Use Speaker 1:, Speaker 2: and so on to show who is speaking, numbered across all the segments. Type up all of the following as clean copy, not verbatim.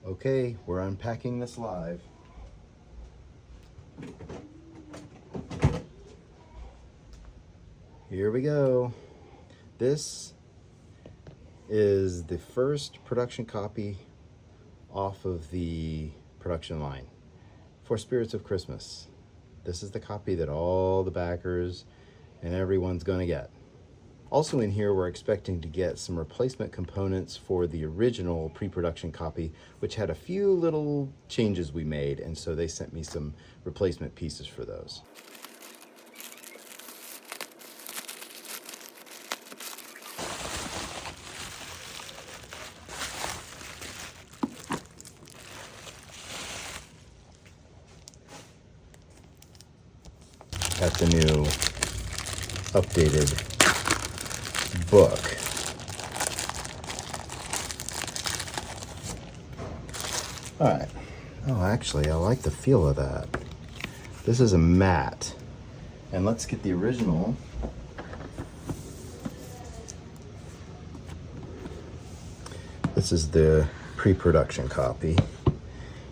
Speaker 1: Okay, we're unpacking this live. Here we go. This is the first production copy off of the production line for Spirits of Christmas. This is the copy that all the backers and everyone's gonna get. Also in here, we're expecting to get some replacement components for the original pre-production copy, which had a few little changes we made, and so they sent me some replacement pieces for those. Got the new updated book. All right. Oh, actually, I like the feel of that. This is a matte. And let's get the original. This is the pre-production copy.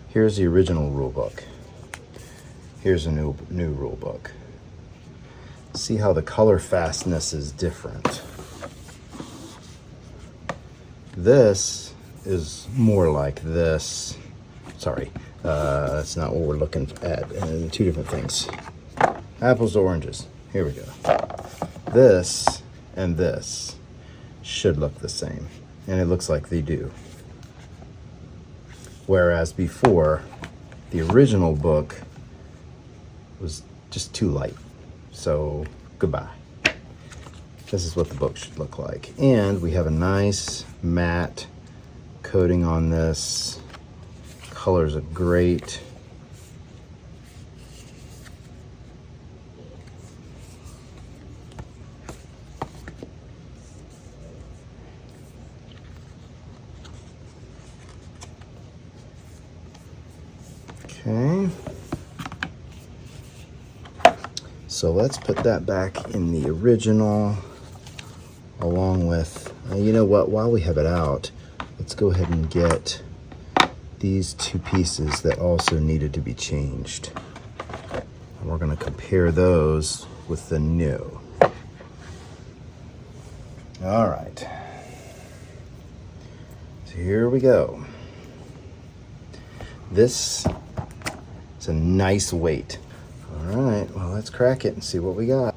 Speaker 1: Here's the original rule book. Here's a new rule book. See how the color fastness is different. This is more like this. Sorry, that's not what we're looking at. Two different things. Apples to oranges. Here we go. This and this should look the same, and it looks like they do. Whereas before, the original book was just too light. So goodbye. This is what the book should look like. And we have a nice matte coating on this. Colors are great. Okay. So let's put that back in the original along with, you know what, while we have it out, let's go ahead and get these two pieces that also needed to be changed. And we're going to compare those with the new. All right. So here we go. This is a nice weight. All right, well, let's crack it and see what we got.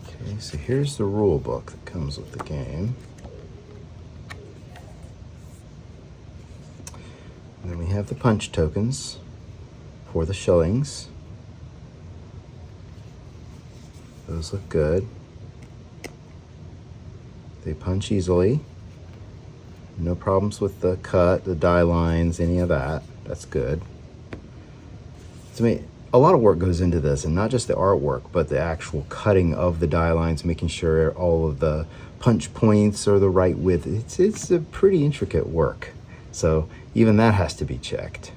Speaker 1: Okay, so here's the rule book that comes with the game. And then we have the punch tokens for the shillings. Those look good. They punch easily. No problems with the cut, the die lines, any of that. That's good. To me, a lot of work goes into this, and not just the artwork, but the actual cutting of the die lines, making sure all of the punch points are the right width. It's a pretty intricate work. So even that has to be checked.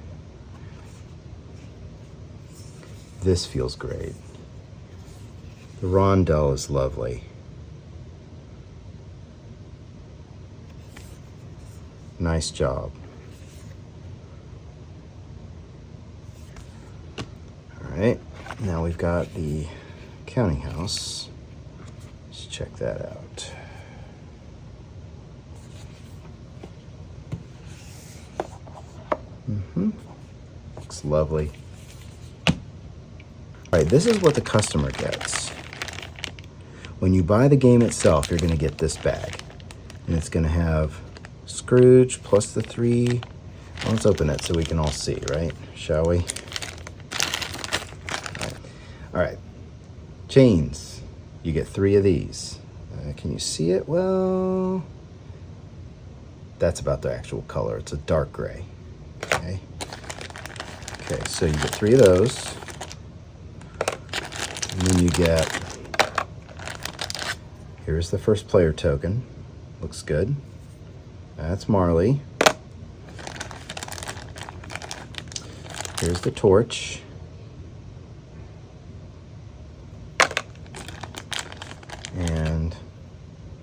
Speaker 1: This feels great. The rondelle is lovely. Nice job. All right, now we've got the counting house. Let's check that out. Looks lovely. All right, this is what the customer gets. When you buy the game itself, you're gonna get this bag. And it's gonna have Scrooge plus the 3. Well, let's open it so we can all see, right? Shall we? All right. Chains. You get 3 of these. Can you see it? Well, that's about the actual color. It's a dark gray. Okay. Okay, so you get 3 of those. And then you get, here's the first player token. Looks good. That's Marley. Here's the torch. And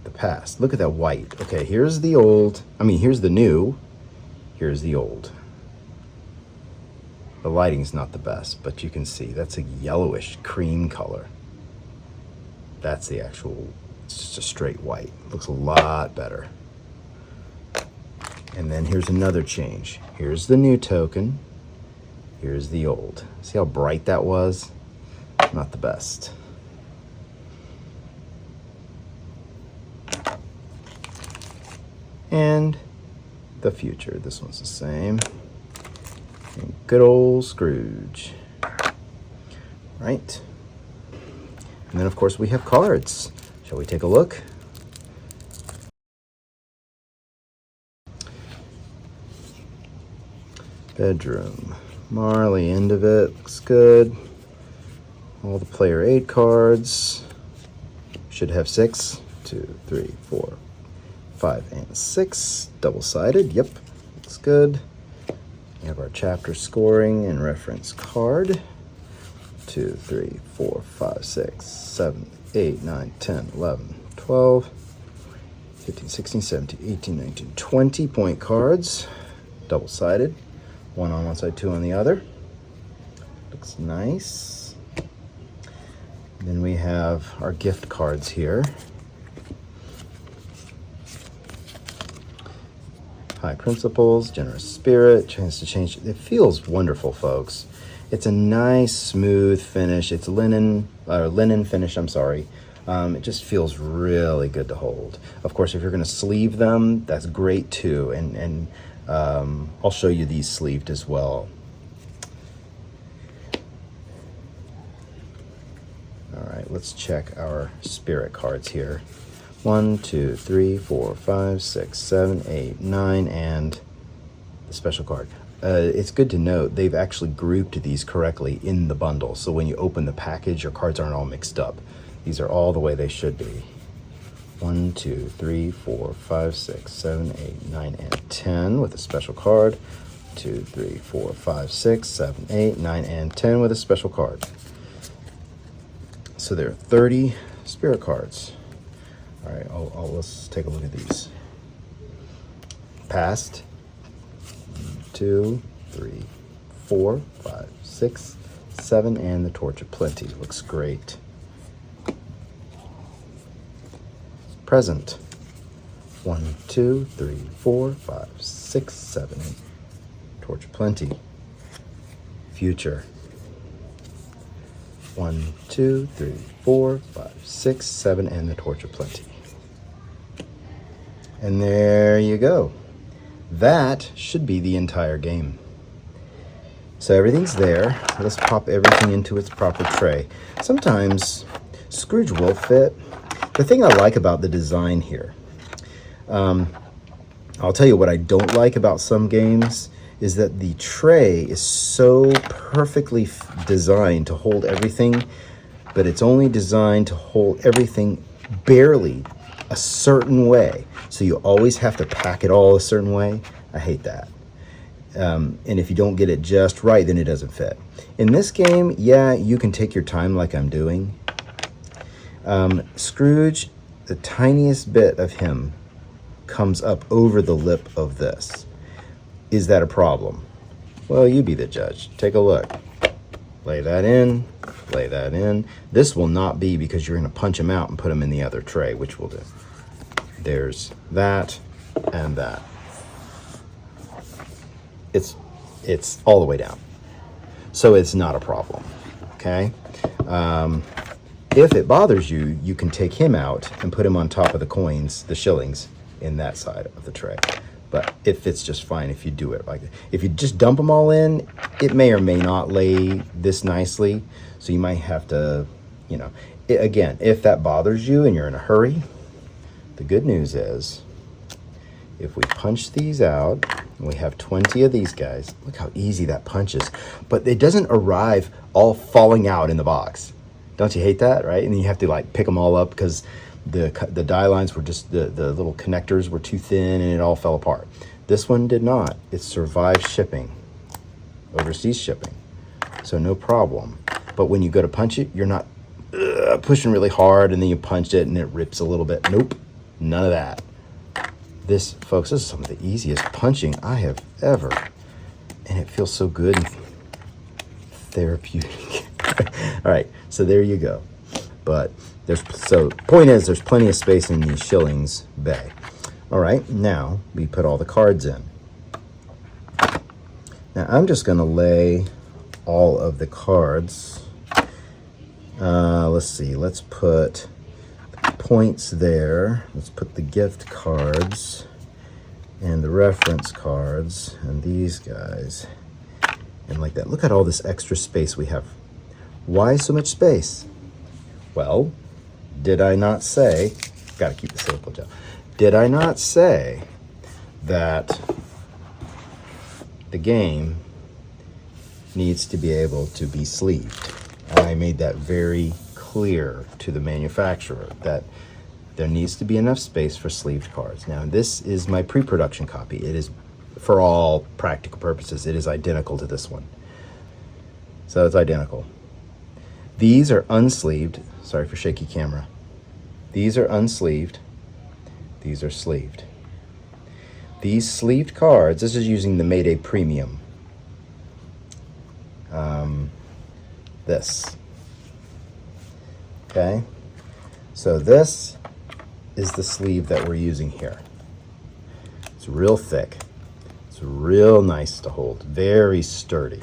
Speaker 1: the past. Look at that white. Okay, here's the old. Here's the new. Here's the old. The lighting's not the best, but you can see that's a yellowish cream color. That's the actual, it's just a straight white. Looks a lot better. And then here's another change. Here's the new token. Here's the old. See how bright that was? Not the best. And the future. This one's the same. And good old Scrooge. Right. And then, of course, we have cards. Shall we take a look? Bedroom. Marley, end of it. Looks good. All the player aid cards. Should have 6. 2, 3, 4, 5, and 6. Double-sided. Yep. Looks good. We have our chapter scoring and reference card. 2, 3, 4, 5, 6, 7, 8, 9, 10, 11, 12, 15, 16, 17, 18, 19, 20 point cards. Double-sided. 1 on one side, 2 on the other. Looks nice. And then we have our gift cards here. High principles, generous spirit, chance to change. It feels wonderful, folks. It's a nice, smooth finish. It's linen finish, I'm sorry. It just feels really good to hold. Of course, if you're gonna sleeve them, that's great too. And I'll show you these sleeved as well. All right, let's check our spirit cards here. 1, 2, 3, 4, 5, 6, 7, 8, 9, and the special card. It's good to note they've actually grouped these correctly in the bundle, so when you open the package, your cards aren't all mixed up. These are all the way they should be. 1, 2, 3, 4, 5, 6, 7, 8, 9, and 10 with a special card. 2, 3, 4, 5, 6, 7, 8, 9, and 10 with a special card. So there are 30 spirit cards. All right, let's take a look at these. Past. 2, 3, 4, 5, 6, 7, and the Torch of Plenty. Looks great. Present. 1, 2, 3, 4, 5, 6, 7, 8. Torch of Plenty. Future. 1, 2, 3, 4, 5, 6, 7, and the Torch of Plenty. And there you go. That should be the entire game. So everything's there. Let's pop everything into its proper tray. Sometimes Scrooge will fit. The thing I like about the design here, I'll tell you what I don't like about some games, is that the tray is so perfectly designed to hold everything, but it's only designed to hold everything barely a certain way. So you always have to pack it all a certain way. I hate that. And if you don't get it just right, then it doesn't fit. In this game, yeah, you can take your time like I'm doing. Scrooge, the tiniest bit of him comes up over the lip of this. Is that a problem? Well, you be the judge. Take a look. Lay that in, lay that in. This will not be, because you're going to punch them out and put them in the other tray, which we'll do. There's that and that. It's all the way down. So it's not a problem, okay? If it bothers you, you can take him out and put him on top of the coins, the shillings, in that side of the tray. But it fits just fine if you do it like that. If you just dump them all in, it may or may not lay this nicely. So you might have to, again, if that bothers you and you're in a hurry, the good news is, if we punch these out, and we have 20 of these guys, look how easy that punches. But it doesn't arrive all falling out in the box. Don't you hate that, right? And then you have to like pick them all up because the die lines were just, the little connectors were too thin and it all fell apart. This one did not. It survived shipping, overseas shipping, so no problem. But when you go to punch it, you're not pushing really hard and then you punch it and it rips a little bit. Nope, none of that. This, folks, this is some of the easiest punching I have ever, and it feels so good and therapeutic. All right, so there you go. But point is, there's plenty of space in the shillings bay. All right, now we put all the cards in. Now I'm just going to lay all of the cards. Let's see, let's put points there. Let's put the gift cards and the reference cards and these guys. And like that. Look at all this extra space we have. Why so much space? Well, did I not say, gotta keep the silicone gel. Did I not say that the game needs to be able to be sleeved? And I made that very clear to the manufacturer that there needs to be enough space for sleeved cards. Now, this is my pre-production copy. It is, for all practical purposes, it is identical to this one. So it's identical. These are unsleeved. Sorry for shaky camera. These are unsleeved. These are sleeved. These sleeved cards, this is using the Mayday Premium. This. Okay? So this is the sleeve that we're using here. It's real thick. It's real nice to hold. Very sturdy.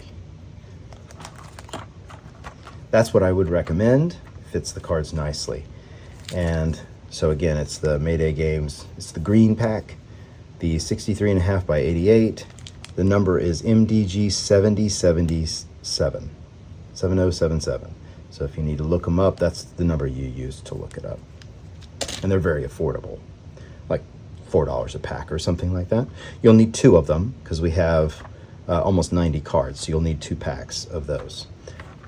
Speaker 1: That's what I would recommend. Fits the cards nicely. And so again, it's the Mayday Games. It's the green pack, the 63.5 by 88. The number is MDG 7077. 7077. So if you need to look them up, that's the number you use to look it up. And they're very affordable, like $4 a pack or something like that. You'll need 2 of them because we have almost 90 cards, so you'll need 2 packs of those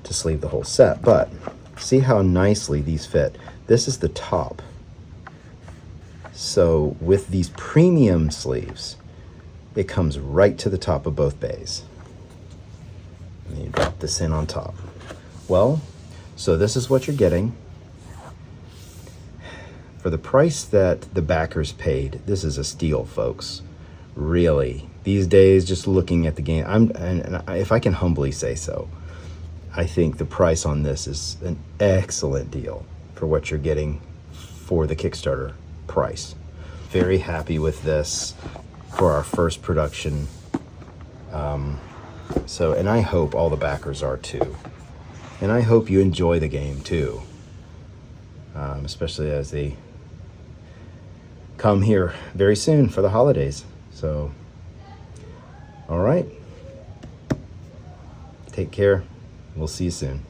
Speaker 1: to sleeve the whole set. But see how nicely these fit. This is the top. So with these premium sleeves, it comes right to the top of both bays. And you drop this in on top. Well, so this is what you're getting. For the price that the backers paid, this is a steal, folks. Really. These days, just looking at the game, if I can humbly say so, I think the price on this is an excellent deal for what you're getting for the Kickstarter price. Very happy with this for our first production. And I hope all the backers are too. And I hope you enjoy the game too, especially as they come here very soon for the holidays. So, all right. Take care. We'll see you soon.